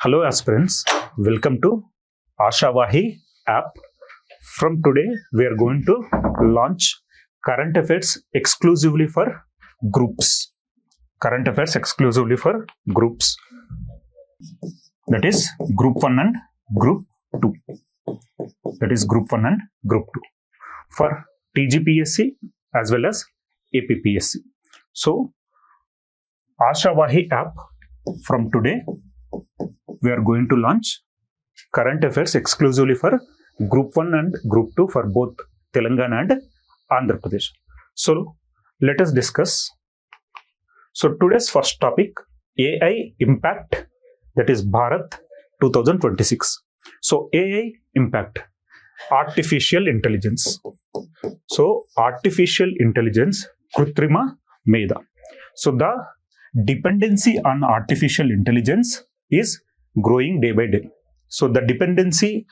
Hello aspirants, welcome to Ashavahi app. From today, we are going to launch current affairs exclusively for groups. Current affairs exclusively for groups. That is group 1 and group 2. That is group 1 and group 2 for TGPSC as well as APPSC. So, Ashavahi app from today, we are going to launch current affairs exclusively for group 1 and group 2 for both Telangana and Andhra Pradesh. So let us discuss. So today's first topic, AI impact, that is Bharat 2026. So AI impact, artificial intelligence. So artificial intelligence, Krutrima Meda. So the dependency on artificial intelligence is growing day by day. So the dependency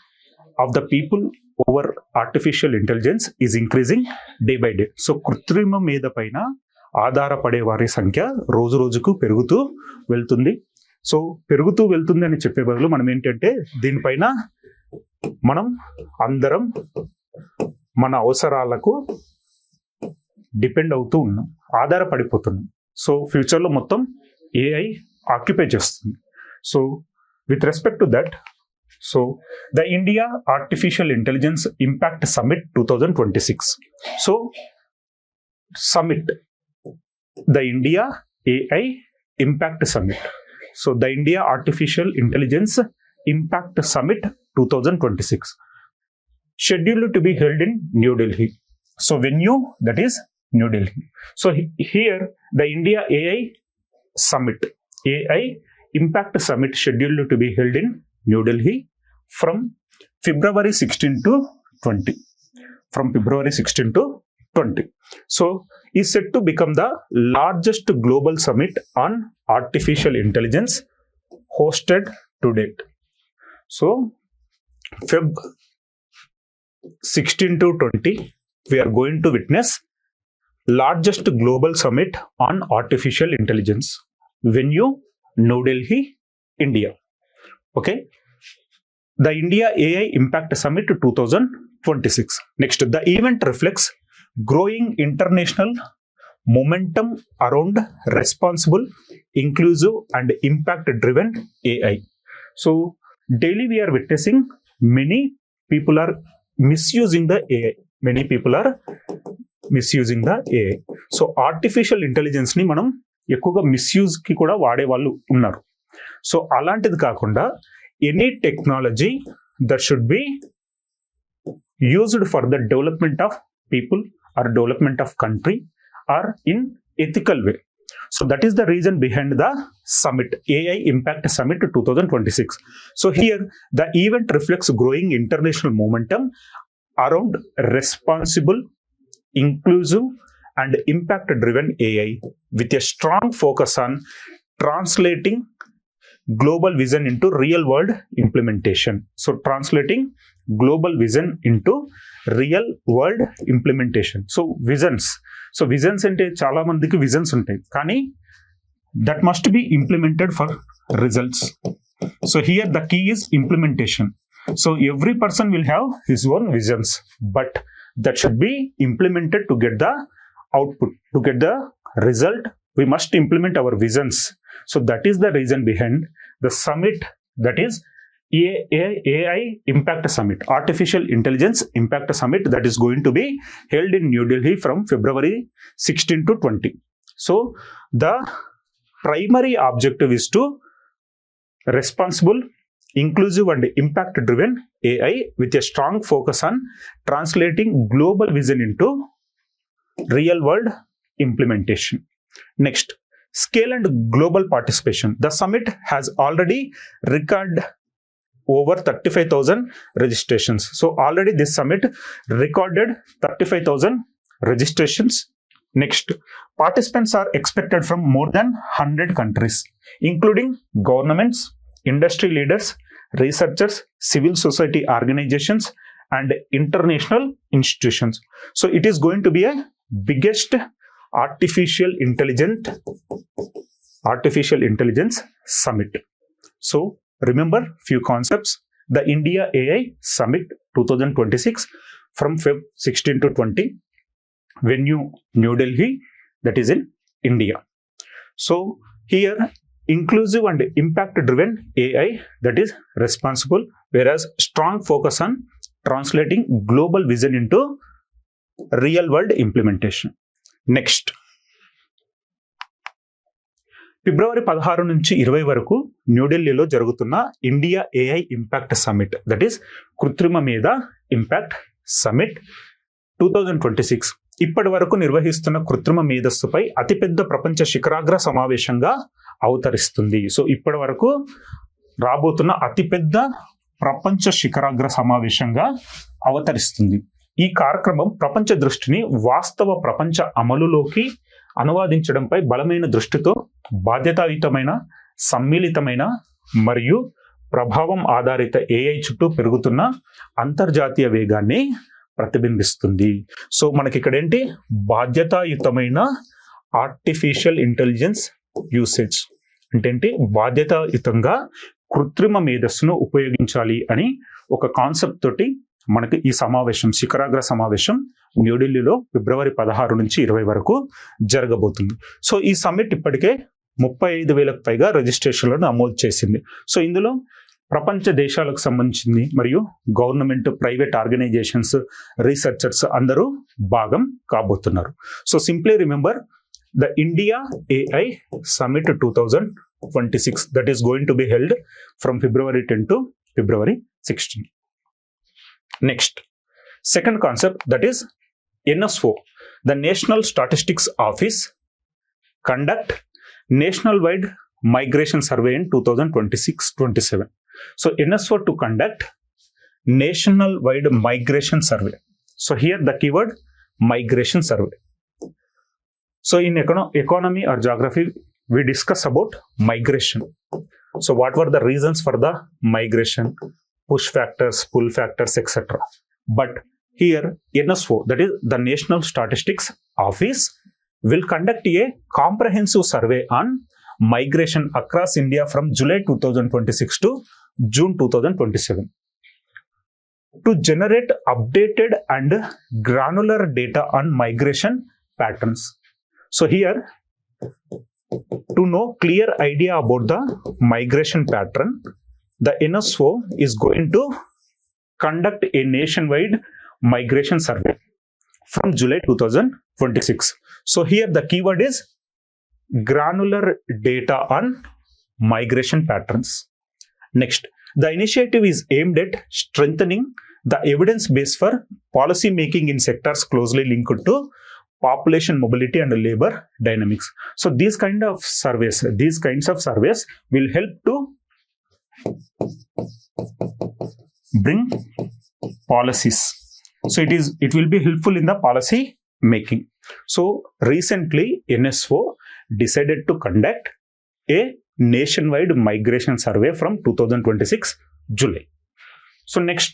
of the people over artificial intelligence is increasing day by day. So కృత్రిమ మీద పైన ఆధారపడే వారి సంఖ్య రోజు రోజుకు పెరుగుతూ వెళ్తుంది. సో పెరుగుతూ వెళ్తుంది అని చెప్పే బదులు మనం ఏంటంటే దీనిపైన మనం అందరం మన అవసరాలకు డిపెండ్ అవుతూ ఉన్నాం, ఆధారపడిపోతున్నాం. సో ఫ్యూచర్లో మొత్తం ఏఐ ఆక్యుపై చేస్తుంది. So with respect to that, so the India Artificial Intelligence Impact Summit 2026. So summit, the India AI Impact Summit. So the India Artificial Intelligence Impact Summit 2026 scheduled to be held in New Delhi. So venue, that is New Delhi. So here the India AI Summit, AI Impact Summit scheduled to be held in New Delhi from February 16 to 20. From February 16 to 20. So, is set to become the largest global summit on artificial intelligence hosted to date. So, Feb 16 to 20, we are going to witness largest global summit on artificial intelligence. Venue, New Delhi, India. Okay. The India AI Impact Summit 2026. Next, the event reflects growing international momentum around responsible, inclusive, and impact-driven AI. So, daily we are witnessing many people are misusing the AI. Many people are misusing the AI. So, artificial intelligence ni manam ఎక్కువగా మిస్యూజ్కి కూడా వాడే వాళ్ళు ఉన్నారు. So అలాంటిది కాకుండా any technology that should be used for the development of people or development of country or in ethical way. So that is the reason behind the summit, AI Impact Summit 2026. So here the event reflects growing international momentum around responsible, inclusive and impact-driven AI with a strong focus on translating global vision into real-world implementation. So, translating global vision into real-world implementation. So, visions. So, visions ante chala mandiki visions untayi. Kani that must be implemented for results. So, here the key is implementation. So, every person will have his own visions, but that should be implemented to get the output, to get the result. We must implement our visions. So that is the reason behind the summit, that is AI Impact Summit, Artificial Intelligence Impact Summit, that is going to be held in New Delhi from February 16 to 20. So the primary objective is to responsible, inclusive and impact driven AI with a strong focus on translating global vision into real world implementation. Next, scale and global participation. The summit has already recorded over 35,000 registrations. So already this summit recorded 35,000 registrations. Next, participants are expected from more than 100 countries, including governments, industry leaders, researchers, civil society organizations and international institutions. So it is going to be a biggest artificial intelligence summit. So remember few concepts. The India AI Summit 2026 from Feb 16 to 20, venue New Delhi, that is in India. So here inclusive and impact driven AI, that is responsible, whereas strong focus on translating global vision into real world implementation. Next, ఫిబ్రవరి 16 నుంచి 20 వరకు న్యూఢిల్లీలో జరుగుతున్న India AI impact summit, that is కృత్రిమ మీద impact summit 2026 ఇప్పటి వరకు నిర్వహిస్తున్న కృత్రిమ మేధస్సుపై అతిపెద్ద ప్రపంచ శిఖరాగ్ర సమావేశంగా అవతరిస్తుంది. సో ఇప్పటి వరకు రాబోతున్న అతిపెద్ద ప్రపంచ శిఖరాగ్ర సమావేశంగా అవతరిస్తుంది. ఈ కార్యక్రమం ప్రపంచ దృష్టిని వాస్తవ ప్రపంచ అమలులోకి అనువాదించడంపై బలమైన దృష్టితో బాధ్యతాయుతమైన, సమ్మిళితమైన మరియు ప్రభావం ఆధారిత ఏఐ చుట్టూ పెరుగుతున్న అంతర్జాతీయ వేగాన్ని ప్రతిబింబిస్తుంది. సో మనకి ఇక్కడ ఏంటి, బాధ్యతాయుతమైన ఆర్టిఫిషియల్ ఇంటెలిజెన్స్ యూసేజ్ అంటే ఏంటి, బాధ్యతాయుతంగా కృత్రిమ మేధస్సును ఉపయోగించాలి అని ఒక కాన్సెప్ట్ తోటి మనకి ఈ సమావేశం, శిఖరాగ్ర సమావేశం న్యూఢిల్లీలో ఫిబ్రవరి 16 నుంచి 20 వరకు జరగబోతుంది. సో ఈ సమ్మిట్ ఇప్పటికే 35,000కు పైగా రిజిస్ట్రేషన్లను నమోదు చేసింది. సో ఇందులో ప్రపంచ దేశాలకు సంబంధించింది మరియు గవర్నమెంట్, ప్రైవేట్ ఆర్గనైజేషన్స్, రీసెర్చర్స్ అందరూ భాగం కాబోతున్నారు. So simply remember the India AI Summit 2026 that is going to be held from February 10 to February 16. Next, second concept, that is NSO, the National Statistics Office conduct nationwide migration survey in 2026-27. So NSO to conduct nationwide migration survey. So here the keyword migration survey. So in economy or geography we discuss about migration. So what were the reasons for the migration, push factors, pull factors, etc. But here NSO, that is the National Statistics Office, will conduct a comprehensive survey on migration across India from July 2026 to June 2027 to generate updated and granular data on migration patterns. So here, to know clear idea about the migration pattern, the NSO is going to conduct a nationwide migration survey from July 2026. So here the keyword is granular data on migration patterns. Next, the initiative is aimed at strengthening the evidence base for policy making in sectors closely linked to population mobility and labor dynamics. So these kinds of surveys will help to bring policies. So it will be helpful in the policy making. So recently NSO decided to conduct a nationwide migration survey from 2026 July. So next,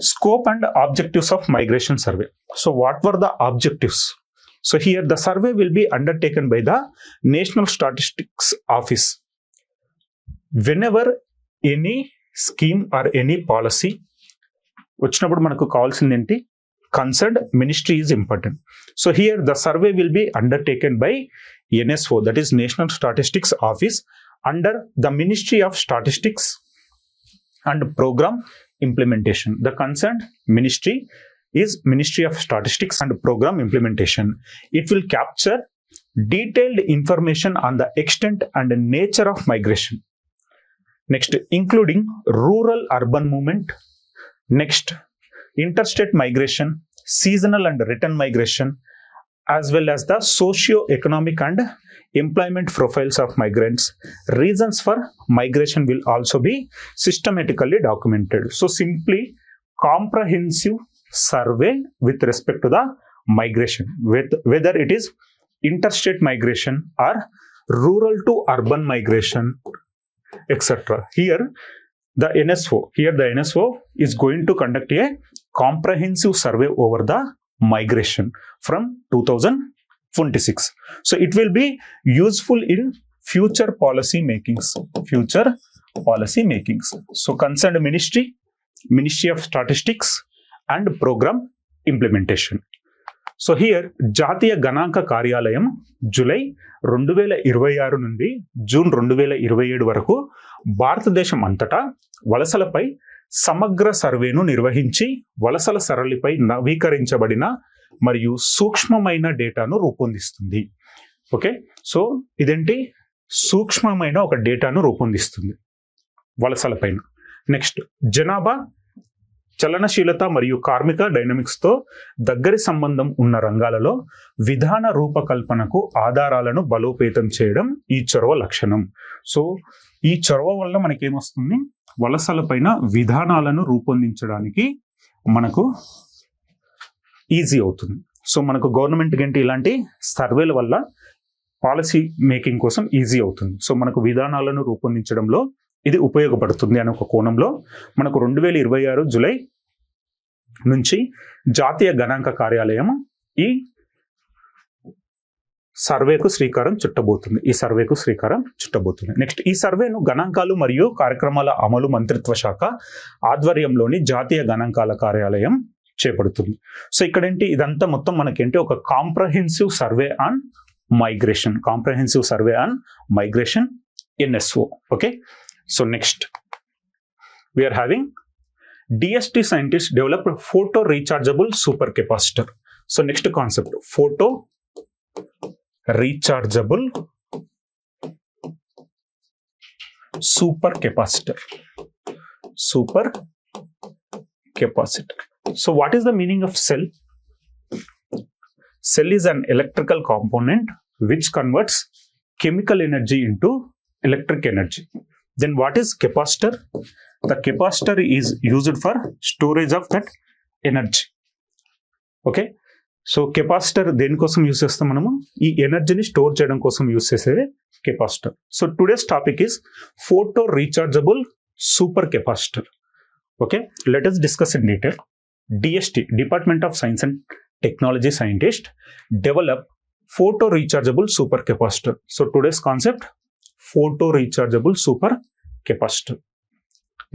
scope and objectives of migration survey. So what were the objectives? So here the survey will be undertaken by the National Statistics Office. Whenever any scheme or any policy వచ్చినప్పుడు మనకు కావాల్సింది ఏంటి, concerned ministry is important. So here the survey will be undertaken by NSO, that is national statistics office, under the ministry of statistics and programme implementation. The concerned ministry is Ministry of Statistics and Program Implementation. It will capture detailed information on the extent and nature of migration. Next, including rural urban movement. Next, interstate migration, seasonal and return migration, as well as the socio-economic and employment profiles of migrants. Reasons for migration will also be systematically documented. So simply comprehensive survey with respect to the migration, whether it is interstate migration or rural to urban migration, etc. Here the NSO is going to conduct a comprehensive survey over the migration from 2026. So it will be useful in future policy makings. policy makings. So concerned Ministry of Statistics and Program Implementation. So here జాతీయ గణాంక కార్యాలయం July 2026 నుండి June 2027 వరకు భారతదేశం అంతటా వలసలపై సమగ్ర సర్వేను నిర్వహించి వలసల సరళిపై నవీకరించబడిన మరియు సూక్ష్మమైన డేటాను రూపొందిస్తుంది. ఓకే, సో ఇదేంటి సూక్ష్మమైన ఒక డేటాను రూపొందిస్తుంది వలసలపైన. నెక్స్ట్, జనాభా చలనశీలత మరియు కార్మిక డైనమిక్స్తో దగ్గరి సంబంధం ఉన్న రంగాలలో విధాన రూపకల్పనకు ఆధారాలను బలోపేతం చేయడం ఈ చొరవ లక్షణం. సో ఈ చొరవ వల్ల మనకేమొస్తుంది, వలసలపైన విధానాలను రూపొందించడానికి మనకు ఈజీ అవుతుంది. సో మనకు గవర్నమెంట్ గంటే ఇలాంటి సర్వేల వల్ల పాలసీ మేకింగ్ కోసం ఈజీ అవుతుంది. సో మనకు విధానాలను రూపొందించడంలో ఇది ఉపయోగపడుతుంది అనే ఒక కోణంలో మనకు 2026 జూలై నుంచి జాతీయ గణాంక కార్యాలయం ఈ సర్వేకు శ్రీకారం చుట్టబోతుంది. నెక్స్ట్, ఈ సర్వేను గణాంకాలు మరియు కార్యక్రమాల అమలు మంత్రిత్వ శాఖ ఆధ్వర్యంలోని జాతీయ గణాంకాల కార్యాలయం చేపడుతుంది. సో ఇక్కడేంటి, ఇదంతా మొత్తం మనకేంటి ఒక comprehensive survey on migration NSO. Okay, so next we are having DST scientists developed photo rechargeable supercapacitor. So next concept, photo rechargeable supercapacitor. So what is the meaning of cell? Cell is an electrical component which converts chemical energy into electric energy. Then what is capacitor? The capacitor is used for storage of that energy. Okay, so capacitor దేనికోసం use చేస్తాం మనము, ఈ ఎనర్జీని store చేయడం కోసం use చేసేది capacitor. So today's topic is photo rechargeable super capacitor. Okay, let us discuss in detail. DST, Department of Science and Technology scientist develop photo rechargeable super capacitor. So today's concept, photo rechargeable super capacitor.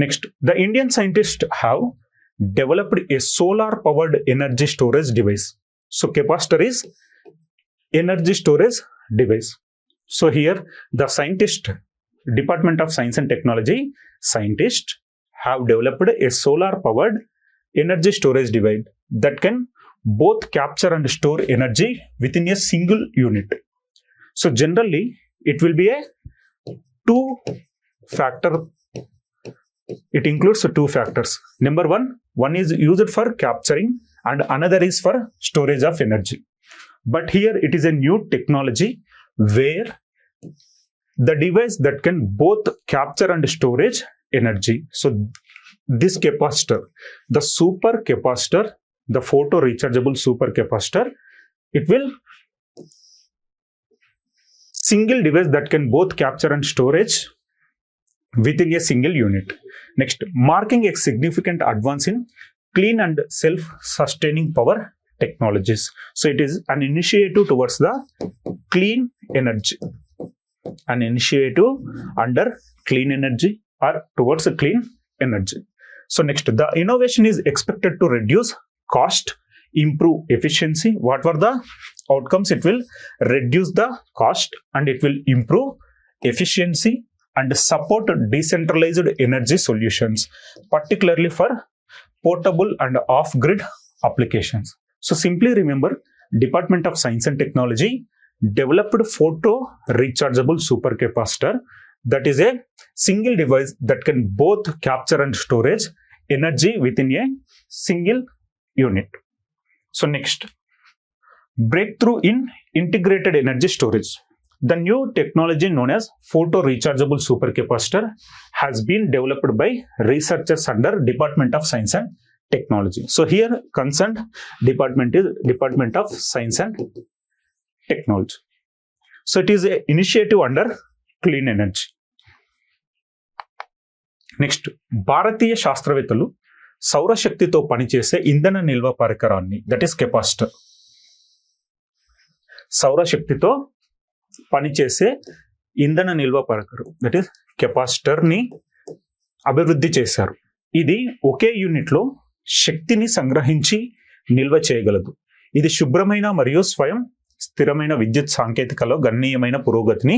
Next, the Indian scientists have developed a solar powered energy storage device. So capacitor is energy storage device. So here the Department of Science and Technology scientists have developed a solar powered energy storage device that can both capture and store energy within a single unit. So generally it will be a two-factor. It includes two factors. Number one is used for capturing and another is for storage of energy. But here it is a new technology where the device that can both capture and storage energy. So this capacitor, the super capacitor, the photo rechargeable super capacitor, it will single device that can both capture and storage within a single unit. Next, marking a significant advance in clean and self-sustaining power technologies. So it is an initiative towards the clean energy, an initiative under clean energy or towards a clean energy. So next, the innovation is expected to reduce cost, improve efficiency. What were the outcomes? It will reduce the cost and it will improve efficiency and support decentralized energy solutions, particularly for portable and off-grid applications. So simply remember, Department of Science and Technology developed photo rechargeable supercapacitor, that is a single device that can both capture and storage energy within a single unit. So next, breakthrough in integrated energy storage. The new technology known as photo rechargeable supercapacitor has been developed by researchers under Department of Science and Technology. So here concerned department is Department of Science and Technology. So it is an initiative under clean energy. Next, భారతీయ శాస్త్రవేత్తలు సౌరశక్తితో పనిచేసే ఇంధన నిల్వ పరికరాన్ని, that is capacitor, సౌరశక్తితో పనిచేసే ఇంధన నిల్వ పరికరం, దట్ ఈస్ కెపాసిటర్ని అభివృద్ధి చేశారు. ఇది ఒకే యూనిట్లో శక్తిని సంగ్రహించి నిల్వ చేయగలదు. ఇది శుభ్రమైన మరియు స్వయం స్థిరమైన విద్యుత్ సాంకేతికలో గణనీయమైన పురోగతిని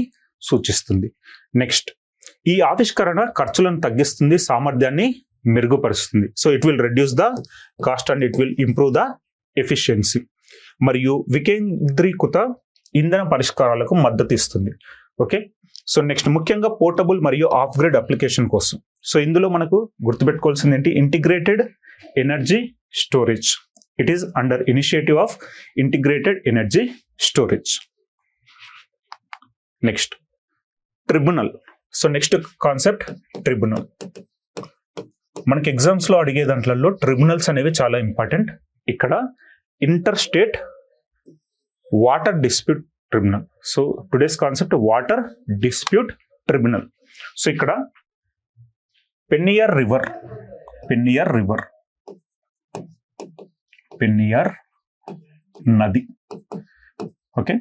సూచిస్తుంది. నెక్స్ట్, ఈ ఆవిష్కరణ ఖర్చులను తగ్గిస్తుంది, సామర్థ్యాన్ని మెరుగుపరుస్తుంది. So it will reduce the cost and it will improve the efficiency. మరియు వికేంద్రీకృత ఇంధన పరిష్కారాలకు మద్దతు ఇస్తుంది. ఓకే, సో నెక్స్ట్, ముఖ్యంగా పోర్టబుల్ మరియు ఆఫ్ గ్రిడ్ అప్లికేషన్ కోసం. సో ఇందులో మనకు గుర్తుపెట్టుకోవాల్సింది ఏంటి? Integrated energy storage. It is under initiative of integrated energy storage. Next, tribunal. So next concept tribunal. మనకి ఎగ్జామ్స్ లో అడిగే దాంట్లో ట్రిబ్యునల్స్ అనేవి చాలా ఇంపార్టెంట్. ఇక్కడ inter state water dispute tribunal. So today's concept water dispute tribunal. So ఇక్కడ పెన్నియర్ నది. Okay,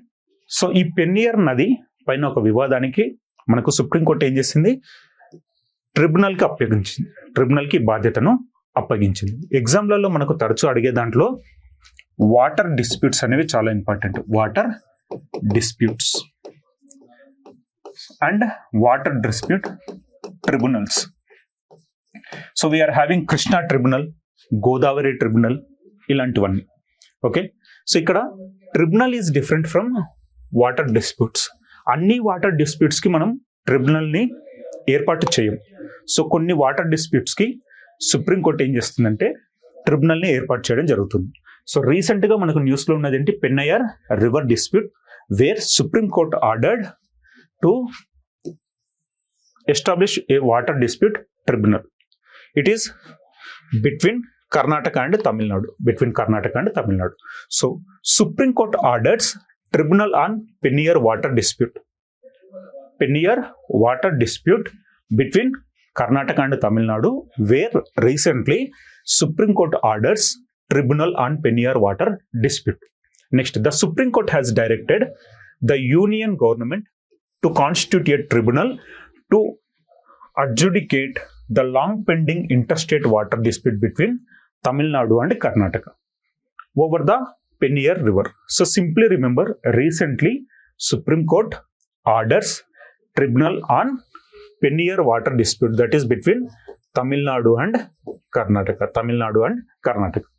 so ఈ పెన్నియర్ నది పైన ఒక వివాదానికి మనకు సుప్రీంకోర్టు ఏం చేసింది? ట్రిబ్యునల్కి బాధ్యతను అప్పగించింది. ఎగ్జామ్లలో మనకు తరచూ అడిగే దాంట్లో వాటర్ డిస్ప్యూట్స్ అనేవి చాలా important. Water disputes and water dispute tribunals. So we are having Krishna tribunal, Godavari tribunal, ఇలాంటివన్నీ. ఓకే, సో ఇక్కడ tribunal is different from water disputes. అన్ని వాటర్ డిస్ప్యూట్స్కి మనం ట్రిబ్యునల్ని ఏర్పాటు చేయం. సో కొన్ని వాటర్ డిస్ప్యూట్స్కి సుప్రీంకోర్టు ఏం చేస్తుందంటే ట్రిబ్యునల్ని ఏర్పాటు చేయడం జరుగుతుంది. సో రీసెంట్గా మనకు న్యూస్లో ఉన్నది ఏంటి? Pennaiyar river dispute, where supreme court ordered to establish a water dispute tribunal. It is between Karnataka and Tamil Nadu. So supreme court orders tribunal on Penniyar water dispute between Karnataka and Tamil Nadu, where recently Supreme Court orders tribunal on Penniyar water dispute. Next, the Supreme Court has directed the union government to constitute a tribunal to adjudicate the long pending interstate water dispute between Tamil Nadu and Karnataka over the Penniyar river. So simply remember, recently Supreme Court orders tribunal on Penniyar water dispute, that is between Tamil Nadu and Karnataka.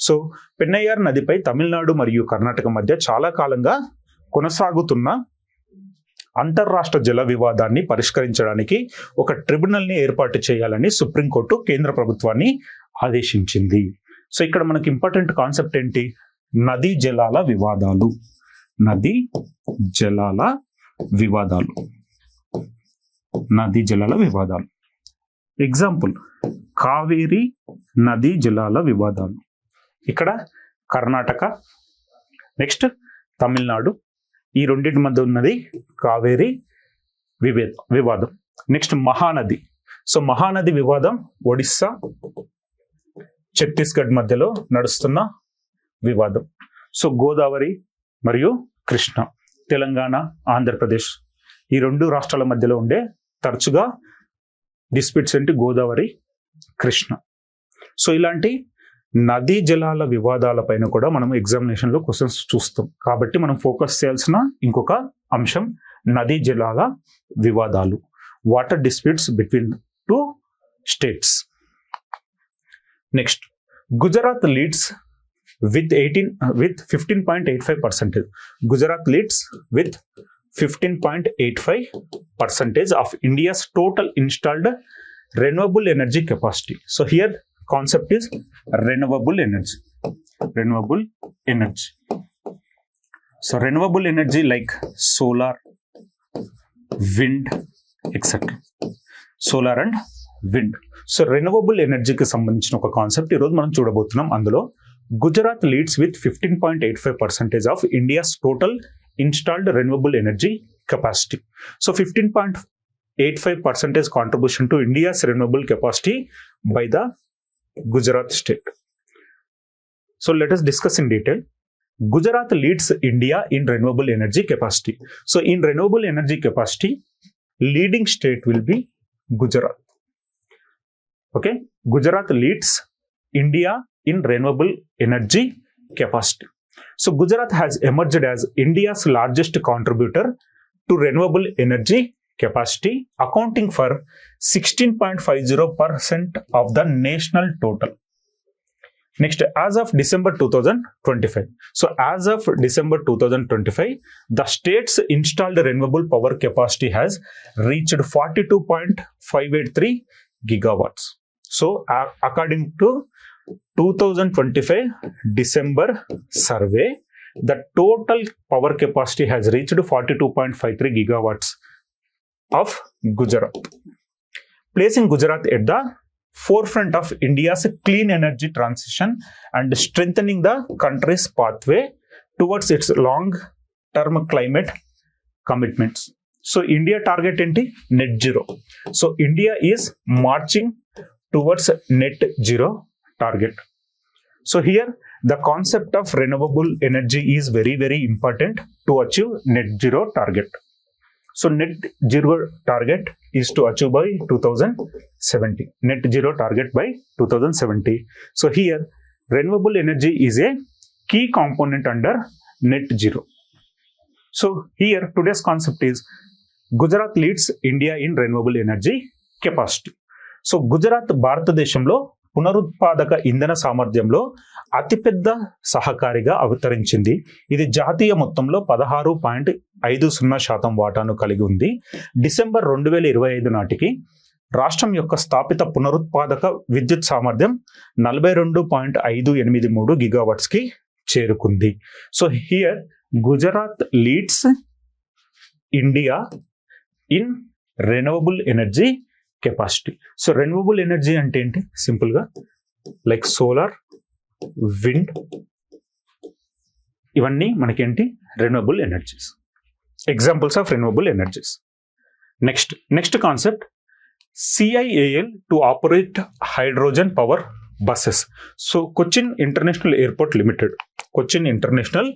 So Pennaiyar నదిపై తమిళనాడు మరియు కర్ణాటక మధ్య చాలా కాలంగా కొనసాగుతున్న అంతర్రాష్ట్ర జల వివాదాన్ని పరిష్కరించడానికి ఒక ట్రిబ్యునల్ని ఏర్పాటు చేయాలని సుప్రీంకోర్టు కేంద్ర ప్రభుత్వాన్ని ఆదేశించింది. సో ఇక్కడ మనకి ఇంపార్టెంట్ కాన్సెప్ట్ ఏంటి? నదీ జలాల వివాదాలు. ఎగ్జాంపుల్, కావేరీ నదీ జలాల వివాదాలు. ఇక్కడ కర్ణాటక, నెక్స్ట్ తమిళనాడు, ఈ రెండింటి మధ్య ఉన్నది కావేరీ వివాదం. నెక్స్ట్ మహానది. సో మహానది వివాదం ఒడిస్సా, ఛత్తీస్గఢ్ మధ్యలో నడుస్తున్న వివాదం. సో గోదావరి మరియు కృష్ణ, తెలంగాణ, ఆంధ్రప్రదేశ్, ఈ రెండు రాష్ట్రాల మధ్యలో ఉండే తరచుగా డిస్ప్యూట్స్ ఏంటి? గోదావరి, కృష్ణ. సో ఇలాంటి నదీ జలాల వివాదాల పైన కూడా మనం ఎగ్జామినేషన్లో క్వశ్చన్స్ చూస్తాం. కాబట్టి మనం ఫోకస్ చేయాల్సిన ఇంకొక అంశం నదీ జలాల వివాదాలు, water disputes between two states. Next, Gujarat leads with 15.85%. Gujarat leads with 15.85% of India's total installed renewable energy capacity. So here concept is renewable energy. So renewable energy like solar, wind, etc. Solar and wind. So renewable energy కి సంబంధించిన ఒక concept ఈరోజు మనం చూడబోతున్నాం. అందులో Gujarat leads with 15.85% of India's total installed renewable energy capacity. So 15.85% contribution to India's renewable capacity by the Gujarat state. So let us discuss in detail. Gujarat leads India in renewable energy capacity. So in renewable energy capacity, leading state will be Gujarat. Okay, Gujarat leads India in renewable energy capacity. So Gujarat has emerged as India's largest contributor to renewable energy capacity, accounting for 16.50% of the national total. Next, as of December 2025. So as of December 2025, the state's installed renewable power capacity has reached 42.583 gigawatts. So according to 2025 December survey, the total power capacity has reached 42.53 gigawatts of Gujarat, placing Gujarat at the forefront of India's clean energy transition and strengthening the country's pathway towards its long-term climate commitments. So India target enti net zero. So India is marching towards net zero target. So here the concept of renewable energy is very, very important to achieve net zero target. So net zero target is to achieve by 2070. Net zero target by 2070. So here renewable energy is a key component under net zero. So here today's concept is Gujarat leads India in renewable energy capacity. So Gujarat భారతదేశంలో పునరుత్పాదక ఇంధన సామర్థ్యంలో అతిపెద్ద సహకారిగా అవతరించింది. ఇది జాతీయ మొత్తంలో 16.50% వాటాను కలిగి ఉంది. డిసెంబర్ 2025 నాటికి రాష్ట్రం యొక్క స్థాపిత పునరుత్పాదక విద్యుత్ సామర్థ్యం 42.583 గిగావాట్స్ కి చేరుకుంది. So here Gujarat leads India in renewable energy capacity. So renewable energy అంటే ఏంటి? సింపుల్ గా లైక్ సోలార్, విండ్, ఇవన్నీ మనకేంటి? Renewable energies, examples of renewable energies. Next concept, CIAL to operate hydrogen power buses. So Cochin International Airport Limited, Cochin International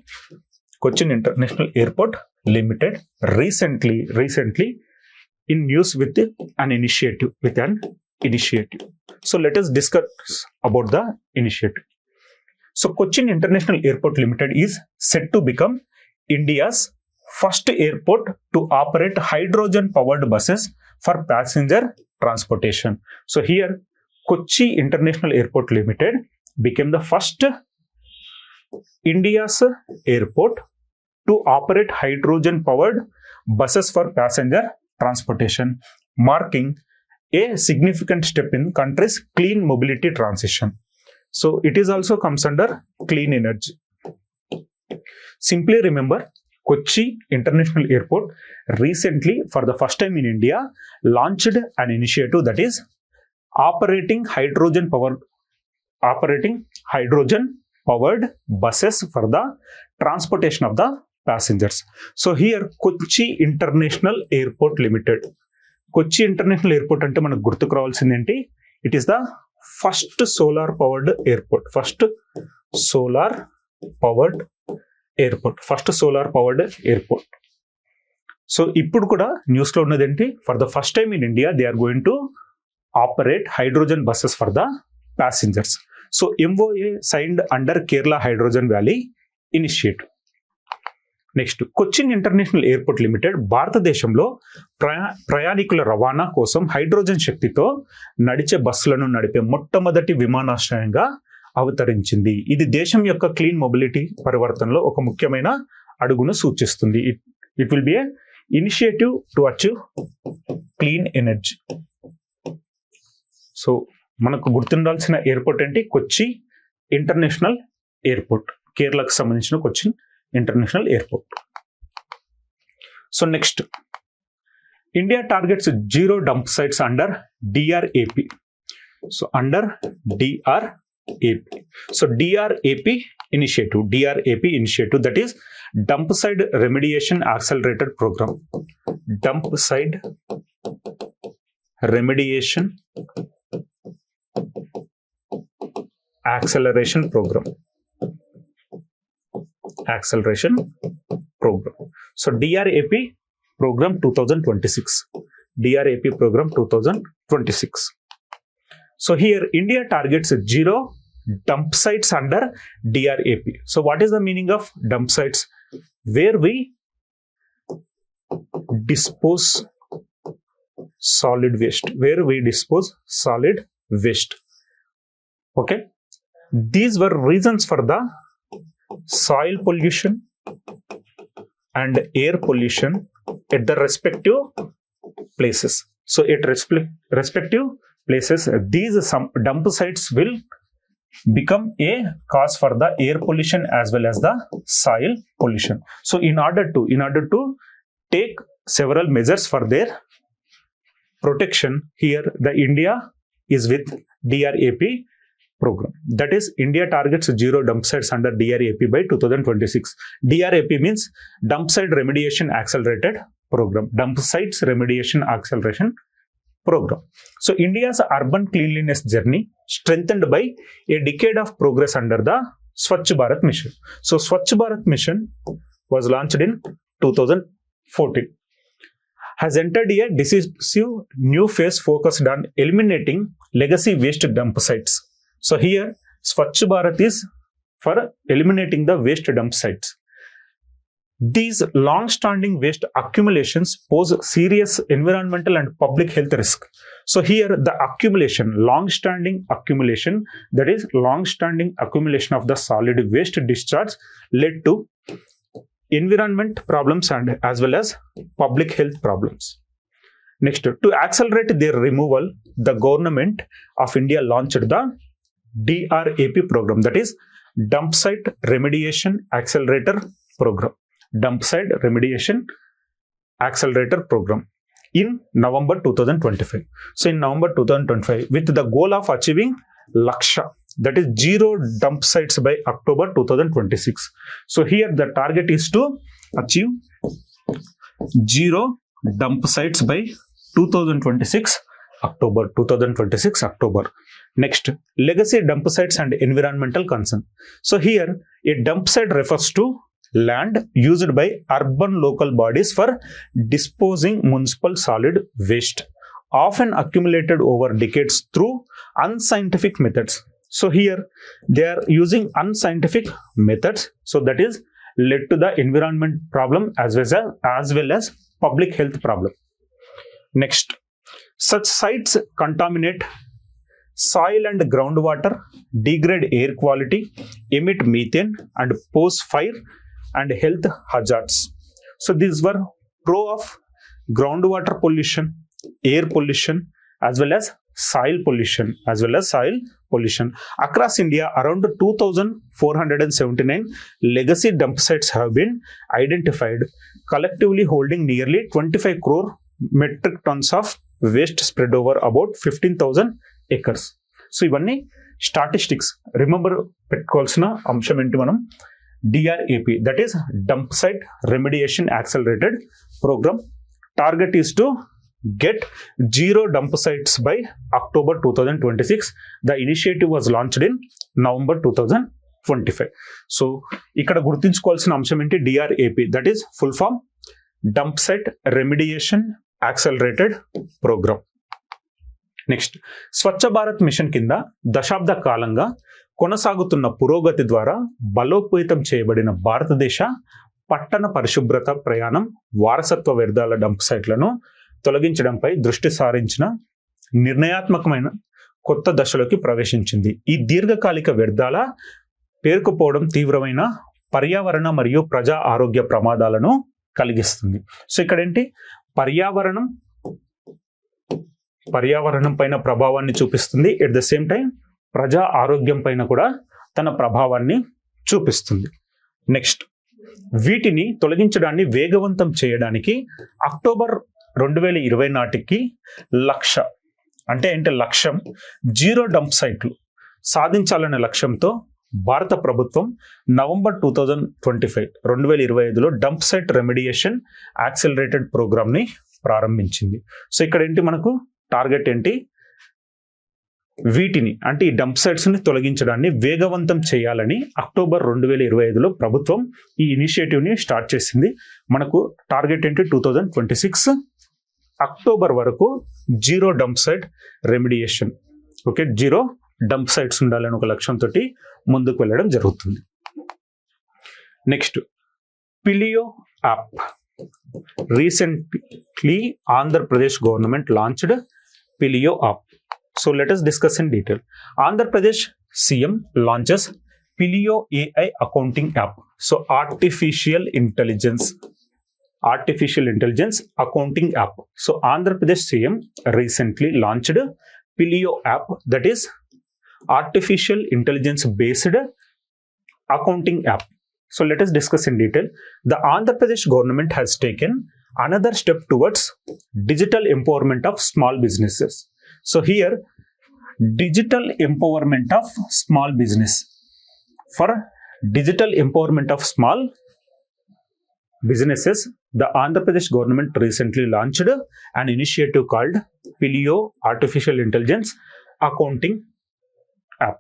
Airport Limited recently in news with an initiative. So let us discuss about the initiative. So Cochin International Airport Limited is set to become India's first airport to operate hydrogen powered buses for passenger transportation. So here Kochi International Airport Limited became the first India's airport to operate hydrogen powered buses for passenger transportation, marking a significant step in country's clean mobility transition. So it is also comes under clean energy. Simply remember, Kochi International Airport recently for the first time in India launched an initiative that is operating hydrogen powered buses for the transportation of the passengers. So here Kochi International Airport Limited, Kochi International Airport ante manaku gurtuku ravalsindi enti, it is the first solar powered airport, first solar powered airport. So ఇప్పుడు కూడా news లో ఉన్నది ఏంటి? For the first time in India they are going to operate hydrogen buses for the passengers. So MOA signed under Kerala Hydrogen Valley Initiative. Next, Cochin international airport limited భారతదేశంలో ప్రయాణికుల రవాణా కోసం hydrogen శక్తితో నడిచే బస్సులను నడిపే మొట్టమొదటి విమానాశ్రయంగా అవతరించింది. ఇది దేశం యొక్క క్లీన్ మొబిలిటీ పరివర్తనలో ఒక ముఖ్యమైన అడుగును సూచిస్తుంది. It will be a initiative to achieve clean energy. So మనకు గుర్తుండాల్సిన ఎయిర్పోర్ట్ ఏంటి? కొచ్చి ఇంటర్నేషనల్ ఎయిర్పోర్ట్, కేరళకు సంబంధించిన Cochin international airport. So next, India targets zero dump sites under DRAP. So under DRAP. So DRAP initiative that is dump site remediation accelerated program. Dump site remediation acceleration program. So DRAP program 2026. So here India targets zero dump sites under DRAP. So what is the meaning of dump sites? Where we dispose solid waste, okay. These were reasons for the soil pollution and air pollution at the respective places. So at respective places, these some dump sites will become a cause for the air pollution as well as the soil pollution. So in order to take several measures for their protection, here the India is with DRAP program. That is, India targets zero dump sites under DRAP by 2026. DRAP means Dump Site Remediation Accelerated Program. Dump Sites Remediation Acceleration Program. So India's urban cleanliness journey strengthened by a decade of progress under the Swachh Bharat Mission. So Swachh Bharat Mission was launched in 2014. Has entered a decisive new phase focused on eliminating legacy waste dump sites. So here Swachh Bharat is for eliminating the waste dump sites. These long-standing waste accumulations pose serious environmental and public health risk. So here the long-standing accumulation of the solid waste discharge led to environment problems and as well as public health problems. Next, to accelerate their removal, the government of India launched the DRAP program, that is Dump Site Remediation Accelerator Program. Dump Site Remediation Accelerator Program in November 2025. So in November 2025, with the goal of achieving Laksha, that is zero dump sites by October 2026. So here the target is to achieve zero dump sites by 2026 October. Next, legacy dump sites and environmental concern. So here a dump site refers to land used by urban local bodies for disposing municipal solid waste, often accumulated over decades through unscientific methods. So here they are using unscientific methods, so that is led to the environment problem as well as public health problem. Next, such sites contaminate soil and groundwater, degrade air quality, emit methane and pose fire and health hazards. So these were pro of groundwater pollution, air pollution as well as soil pollution. Across India, around 2,479 legacy dump sites have been identified, collectively holding nearly 25 crore metric tons of waste spread over about 15,000 acres. So ఇవన్నీ statistics. Remember పెట్టుకోవాల్సిన అంశం ఏంటి, మనం DRAP, that is Dump Site Remediation Accelerated Program. Target is to get zero dump sites by October 2026. The initiative was launched in November 2025. So ఇక్కడ గుర్తుంచుకోవాల్సిన అంశం ఏంటి, DRAP, that is full form Dump Site Remediation Accelerated Program. Next, Swachh Bharat mission కింద దశాబ్ద కాలంగా కొనసాగుతున్న పురోగతి ద్వారా బలోపేతం చేయబడిన భారతదేశ పట్టణ పరిశుభ్రత ప్రయాణం వారసత్వ వ్యర్థాల డంప్ సైట్లను తొలగించడంపై దృష్టి సారించిన నిర్ణయాత్మకమైన కొత్త దశలోకి ప్రవేశించింది. ఈ దీర్ఘకాలిక వ్యర్థాల పేరుకుపోవడం తీవ్రమైన పర్యావరణ మరియు ప్రజా ఆరోగ్య ప్రమాదాలను కలిగిస్తుంది. సో ఇక్కడ ఏంటి, పర్యావరణం పైన ప్రభావాన్ని చూపిస్తుంది, ఎట్ ద సేమ్ టైం ప్రజా ఆరోగ్యం పైన కూడా తన ప్రభావాన్ని చూపిస్తుంది. నెక్స్ట్, వీటిని తొలగించడాన్ని వేగవంతం చేయడానికి అక్టోబర్ 2020 నాటికి లక్ష్యం జీరో డంప్ సైట్లు సాధించాలనే లక్ష్యంతో భారత ప్రభుత్వం నవంబర్ 2025లో dump site remediation accelerated programme ని ప్రారంభించింది. సో ఇక్కడ ఏంటి, మనకు టార్గెట్ ఏంటి, వీటిని అంటే ఈ డంప్ సైట్స్ ని తొలగించడాన్ని వేగవంతం చేయాలని అక్టోబర్ 2025లో ప్రభుత్వం ఈ ఇనిషియేటివ్ ని స్టార్ట్ చేసింది. మనకు టార్గెట్ ఏంటి, 2026 అక్టోబర్ వరకు zero dump site remediation okay, zero dump sites ఉండాలని ఒక లక్ష్యంతో ముందుకు వెళ్ళడం జరుగుతుంది. Next Pilio app. Recently Andhra Pradesh government launched Pilio app. So let us discuss in detail. Andhra Pradesh CM launches Pilio AI accounting app. So artificial intelligence accounting app. So Andhra Pradesh CM recently launched Pilio app, that is artificial intelligence based accounting app. So let us discuss in detail. The Andhra Pradesh government has taken another step towards digital empowerment of small businesses. So here digital empowerment of small business. For digital empowerment of small businesses, the Andhra Pradesh government recently launched an initiative called Pilio Artificial Intelligence Accounting App.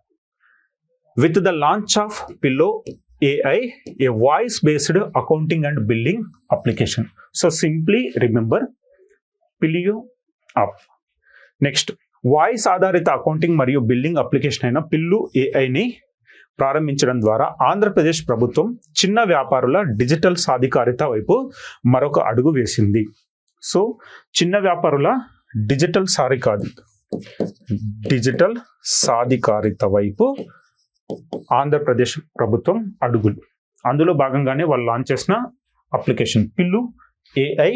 With the launch of Pilio AI, a voice-based accounting and billing application. So simply remember Pilio app. Next, voice ఆధారిత accounting మరియు billing application అయిన పిల్లు ఏఐని ప్రారంభించడం ద్వారా ఆంధ్రప్రదేశ్ ప్రభుత్వం చిన్న వ్యాపారుల డిజిటల్ సాధికారిత వైపు మరొక అడుగు వేసింది. సో చిన్న వ్యాపారుల డిజిటల్ సాధికారిత వైపు ఆంధ్రప్రదేశ్ ప్రభుత్వం అడుగులు. అందులో భాగంగానే వాళ్ళు లాంచ్ చేసిన అప్లికేషన్ పిల్లు ఏఐ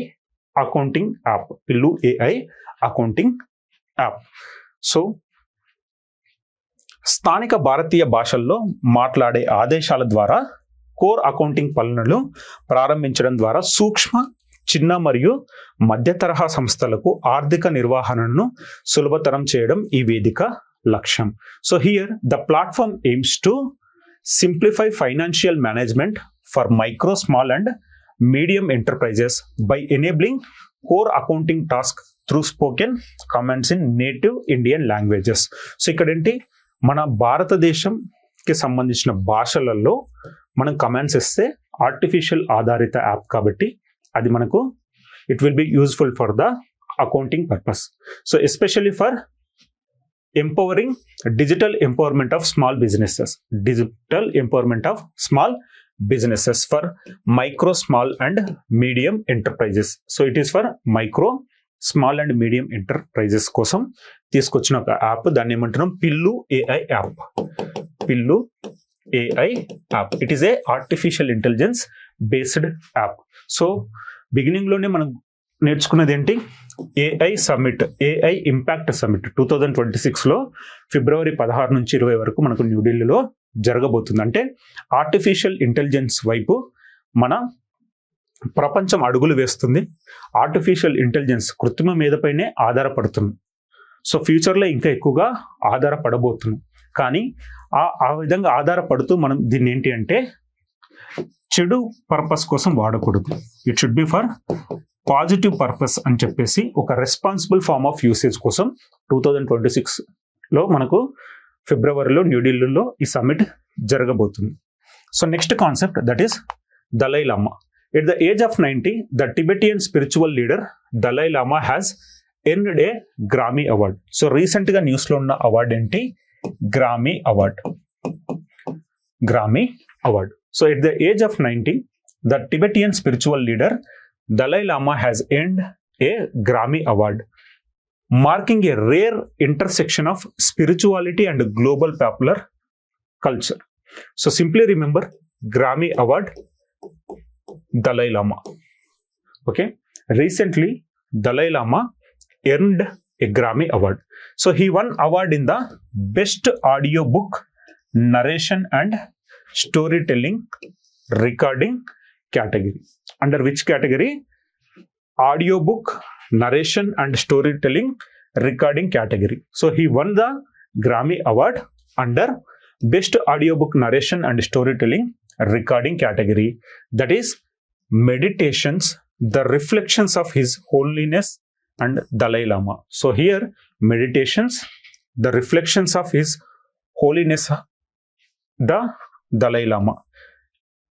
అకౌంటింగ్ యాప్. పిల్లు ఏఐ అకౌంటింగ్ యాప్. సో స్థానిక భారతీయ భాషల్లో మాట్లాడే ఆదేశాల ద్వారా కోర్ అకౌంటింగ్ పనులను ప్రారంభించడం ద్వారా సూక్ష్మ, చిన్న మరియు మధ్య తరహా సంస్థలకు ఆర్థిక నిర్వహణను సులభతరం చేయడం ఈ వేదిక లక్ష్యం. So here the platform AIIMS to simplify financial management for micro, small and medium enterprises by enabling core accounting task through spoken comments in native Indian languages. So ఇక్కడ ఏంటి, మన భారతదేశంకి సంబంధించిన భాషలలో మనం కమెంట్స్ ఇస్తే ఆర్టిఫిషియల్ ఆధారిత యాప్ కాబట్టి అది మనకు it will B useful for the accounting purpose. So especially for empowering digital empowerment of small businesses for micro, small and medium enterprises. So it is for micro, small and medium enterprises కోసం తీసుకొచ్చిన ఒక app. దాన్ని ఏమంటున్నాం, పిల్లు AI app. పిల్లు AI app. It is a artificial intelligence based app. So beginning లోనే మనం నేర్చుకున్నది ఏంటి, AI summit, AI impact summit 2026లో ఫిబ్రవరి 16 నుంచి 20 వరకు మనకు న్యూఢిల్లీలో జరగబోతుంది. అంటే ఆర్టిఫిషియల్ ఇంటెలిజెన్స్ వైపు మన ప్రపంచం అడుగులు వేస్తుంది. ఆర్టిఫిషియల్ ఇంటెలిజెన్స్ కృత్రిమ మేధపైనే ఆధారపడుతుంది. సో ఫ్యూచర్లో ఇంకా ఎక్కువగా ఆధారపడబోతున్నాం. కానీ ఆ విధంగా ఆధారపడుతూ మనం దీన్ని ఏంటి అంటే చెడు పర్పస్ కోసం వాడకూడదు. It should be for positive purpose అని చెప్పేసి ఒక రెస్పాన్సిబుల్ ఫార్మ్ ఆఫ్ యూసేజ్ కోసం 2026లో మనకు ఫిబ్రవరిలో న్యూఢిల్లీలో ఈ సమ్మిట్ జరగబోతుంది. So next concept, that is Dalai Lama. At the age of 90, the Tibetan spiritual leader Dalai Lama has earned a Grammy award. So రీసెంట్గా న్యూస్లో ఉన్న అవార్డ్ ఏంటి, Grammy award. So at the age of 90, the Tibetan spiritual leader Dalai Lama has earned a Grammy Award, marking a rare intersection of spirituality and global popular culture. So simply remember Grammy Award, Dalai Lama. Okay, recently Dalai Lama earned a Grammy Award. So he won award in the Best Audiobook Narration and Storytelling Recording category. Under which category? Audiobook Narration and Storytelling Recording category. So he won the Grammy Award under Best Audiobook Narration and Storytelling Recording category. That is Meditations, the Reflections of His Holiness and Dalai Lama. So here Meditations, the Reflections of His Holiness the Dalai Lama.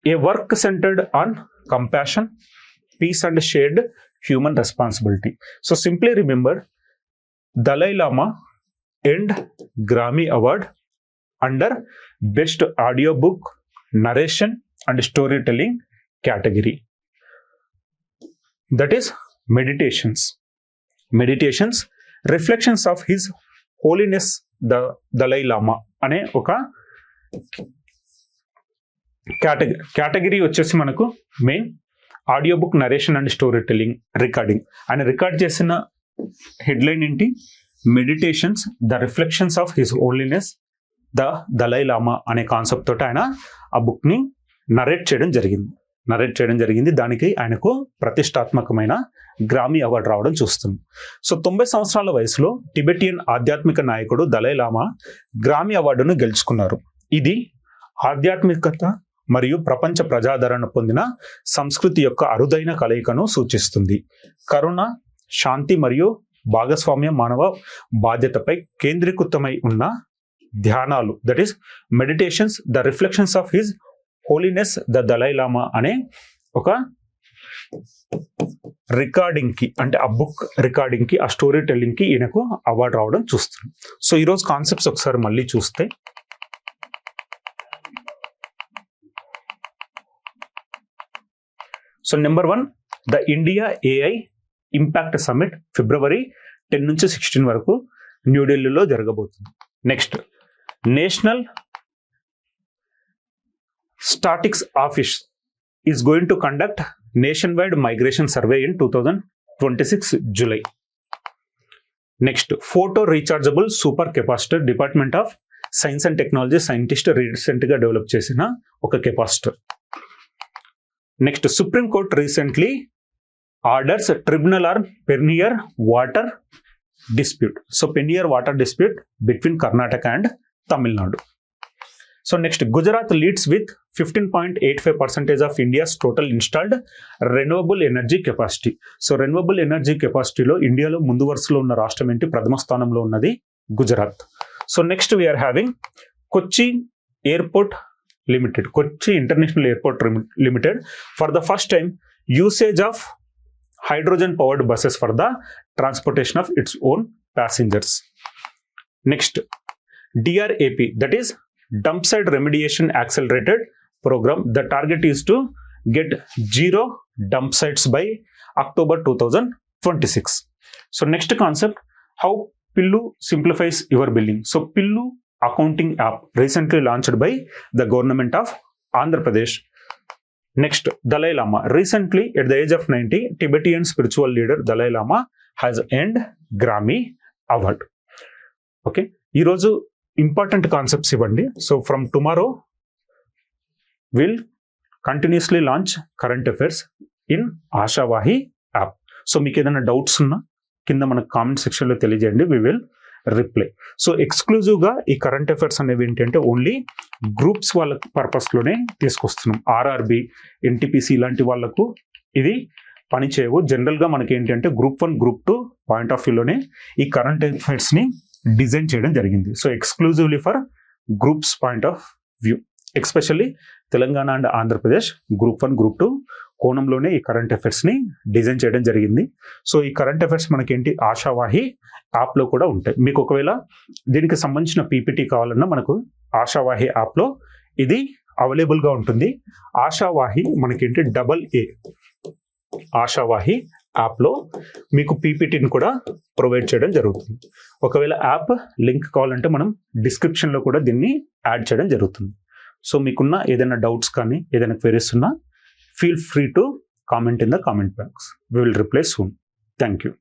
A work centered on compassion, peace and shared human responsibility. So simply remember Dalai Lama earned Grammy Award under Best Audiobook, Narration and Storytelling category. That is Meditations, Reflections of His Holiness the Dalai Lama అనే ఒక category వచ్చేసి మనకు main audio book, narration and story telling, recording. ఆయన record చేసిన headline ఏంటి? Meditations the reflections of his holiness the Dalai Lama అనే concept తోటి ఆయన ఆ బుక్ని నరేట్ చేయడం జరిగింది. దానికి ఆయనకు ప్రతిష్టాత్మకమైన గ్రామీ అవార్డు రావడం చూస్తుంది. సో 90 సంవత్సరాల వయసులో టిబెటియన్ ఆధ్యాత్మిక నాయకుడు దలై లామా గ్రామీ అవార్డును గెలుచుకున్నారు. ఇది ఆధ్యాత్మికత మరియు ప్రపంచ ప్రజాదరణ పొందిన సంస్కృతి యొక్క అరుదైన కలయికను సూచిస్తుంది. కరుణ, శాంతి మరియు భాగస్వామ్య మానవ బాధ్యతపై కేంద్రీకృతమై ఉన్న ధ్యానాలు, that is meditations the reflections of his holiness the Dalai Lama అనే ఒక రికార్డింగ్ కి, అంటే ఆ బుక్ రికార్డింగ్ కి, ఆ స్టోరీ టెల్లింగ్ కి ఈయనకు అవార్డు రావడం చూస్తుంది. సో ఈరోజు కాన్సెప్ట్స్ ఒకసారి మళ్ళీ చూస్తే, so number 1 the India AI impact summit February 10 నుంచి 16 వరకు న్యూఢిల్లీలో జరగబోతుంది. Next, national statics office is going to conduct nationwide migration survey in 2026 July. Next, photo rechargeable super capacitor department of science and technology scientist recent గా develop చేసిన ఒక capacitor. Next, supreme court recently orders tribunal or Pennaiyar water dispute. So Pennaiyar water dispute between Karnataka and Tamil Nadu. So next, Gujarat leads with 15.85% of India's total installed renewable energy capacity. So renewable energy కెపాసిటీలో ఇండియాలో ముందు వరుసలో ఉన్న రాష్ట్రం ఏంటి? ప్రథమ స్థానంలో ఉన్నది Gujarat. So next we're having Kochi airport limited, Kochi international airport limited for the first time usage of hydrogen powered buses for the transportation of its own passengers. Next, DRAP, that is dump site remediation accelerated program. The target is to get 0 dump sites by October 2026. So next concept, how Pillu simplifies your billing. So Pillu accounting app recently launched by the government of Andhra Pradesh. Next, Dalai Lama. Recently at the age of 90, Tibetan spiritual leader Dalai Lama has earned Grammy Award. Okay, ఈ రోజు important concepts ఇవ్వండి. So from tomorrow will continuously launch current affairs in Aashavahi app. సో మీకు ఏదైనా doubts ఉన్నా కింద మనకు comment సెక్షన్లో తెలియజేయండి, వి విల్ రిప్లై. సో ఎక్స్క్లూజివ్గా ఈ కరెంట్ అఫైర్స్ అనేవి ఏంటంటే ఓన్లీ గ్రూప్స్ వాళ్ళ పర్పస్లోనే తీసుకొస్తున్నాం. RRB, NTPC ఇలాంటి వాళ్ళకు ఇది పని చేయవు. జనరల్గా మనకి ఏంటంటే Group 1, Group 2 పాయింట్ ఆఫ్ వ్యూలోనే ఈ కరెంట్ అఫైర్స్ని డిజైన్ చేయడం జరిగింది. So exclusively for groups point of view, especially Telangana and Andhra Pradesh Group 1, Group 2 కోణంలోనే ఈ కరెంట్ అఫైర్స్ని డిజైన్ చేయడం జరిగింది. సో ఈ కరెంట్ అఫైర్స్ మనకేంటి ఆశావాహి యాప్లో కూడా ఉంటాయి. మీకు ఒకవేళ దీనికి సంబంధించిన PPT కావాలన్నా మనకు ఆశావాహి యాప్లో ఇది అవైలబుల్గా ఉంటుంది. ఆశావాహి మనకేంటి AA ఆశావాహి యాప్లో మీకు PPTని కూడా ప్రొవైడ్ చేయడం జరుగుతుంది. ఒకవేళ యాప్ లింక్ కావాలంటే మనం డిస్క్రిప్షన్లో కూడా దీన్ని యాడ్ చేయడం జరుగుతుంది. సో మీకున్న ఏదైనా డౌట్స్ కానీ ఏదైనా క్వెరీస్ ఉన్నా feel free to comment in the comment box. We will reply soon. Thank you.